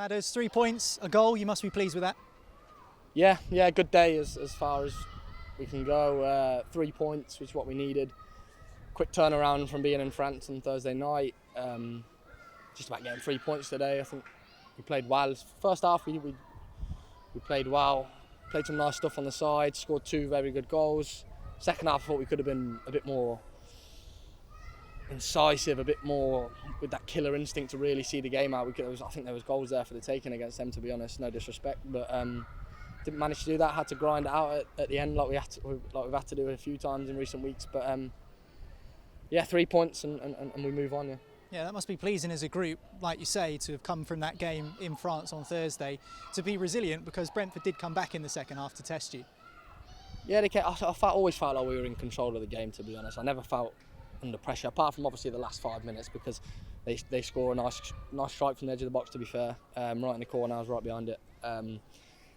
Maddison, 3 points, a goal, you must be pleased with that. Yeah, good day as far as we can go. 3 points, which is what we needed. Quick turnaround from being in France on Thursday night. Just about getting 3 points today. I think we played well. First half we played well, played some nice stuff on the side, scored 2 very good goals. Second half I thought we could have been a bit more incisive, a bit more with that killer instinct to really see the game out. I think there was goals there for the taking against them, to be honest, no disrespect, but didn't manage to do that. Had to grind it out at the end like we've had to do a few times in recent weeks, but 3 points and we move on. Yeah, that must be pleasing as a group, like you say, to have come from that game in France on Thursday, to be resilient, because Brentford did come back in the second half to test you. Yeah, I always felt like we were in control of the game, to be honest. I never felt under pressure, apart from obviously the last 5 minutes, because they score a nice strike from the edge of the box, to be fair, right in the corner. I was right behind it. And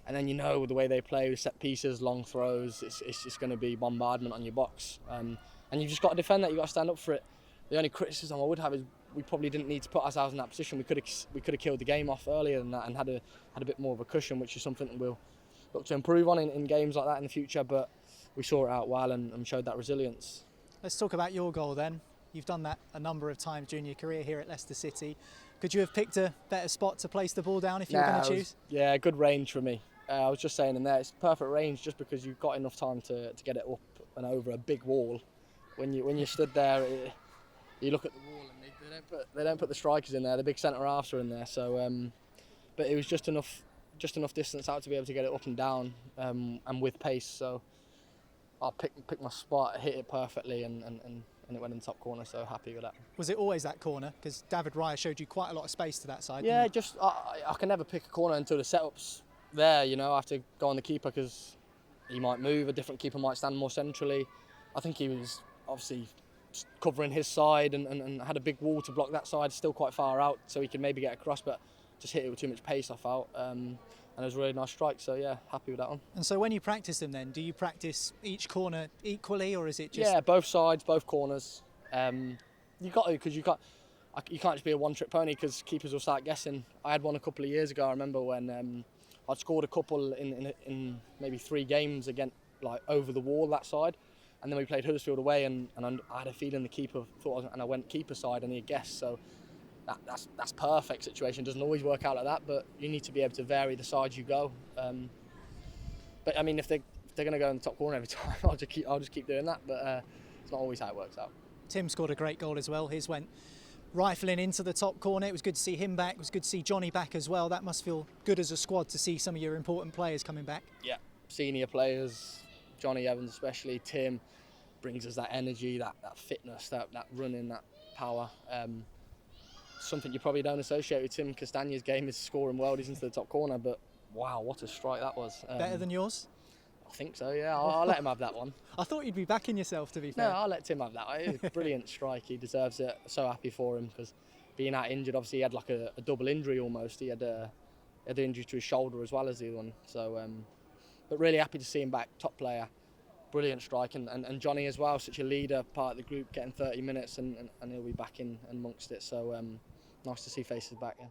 then the way they play with set pieces, long throws, it's just going to be bombardment on your box. And you've just got to defend that, you've got to stand up for it. The only criticism I would have is we probably didn't need to put ourselves in that position. We could have killed the game off earlier than that and had a bit more of a cushion, which is something we'll look to improve on in games like that in the future. But we saw it out well and showed that resilience. Let's talk about your goal then. You've done that a number of times during your career here at Leicester City. Could you have picked a better spot to place the ball down if you were going to choose? Yeah, good range for me. I was just saying in there, it's perfect range just because you've got enough time to get it up and over a big wall. When you stood there, you look at the wall and they don't put the strikers in there. The big centre halves are in there. So, but it was just enough distance out to be able to get it up and down and with pace. So I picked my spot, hit it perfectly, and it went in the top corner. So happy with that. Was it always that corner? Because David Raya showed you quite a lot of space to that side. Yeah, just I can never pick a corner until the setup's there. I have to go on the keeper because he might move. A different keeper might stand more centrally. I think he was obviously covering his side and had a big wall to block that side, still quite far out, so he could maybe get across, but just hit it with too much pace, I felt. And it was a really nice strike, so yeah, happy with that one. And so when you practice them then, do you practice each corner equally, or is it just... Yeah, both sides, both corners. You got to, because you can't just be a one-trick pony, because keepers will start guessing. I had one a couple of years ago, I remember, when I'd scored a couple in maybe 3 games against, like, over the wall that side. And then we played Huddersfield away, and I had a feeling the keeper thought, and I went keeper side, and he guessed. So that's perfect situation. Doesn't always work out like that, but you need to be able to vary the sides you go. But I mean, if they're going to go in the top corner every time, I'll just keep doing that. But it's not always how it works out. Tim scored a great goal as well. His went rifling into the top corner. It was good to see him back. It was good to see Johnny back as well. That must feel good as a squad to see some of your important players coming back. Yeah, senior players. Johnny Evans especially, Tim brings us that energy, that fitness, that running, that power. Something you probably don't associate with Tim Castagne's game is scoring worldies into the top corner, but wow, what a strike that was. Better than yours? I think so, yeah. I'll let him have that one. I thought you'd be backing yourself, to be fair. No, I'll let Tim have that. It was a brilliant strike. He deserves it. So happy for him, because being out injured, obviously he had like a double injury almost. He had an injury to his shoulder as well as the other one. So, but really happy to see him back, top player. Brilliant strike, and Johnny as well, such a leader, part of the group, getting 30 minutes, and he'll be back in amongst it. So nice to see faces back. Yeah.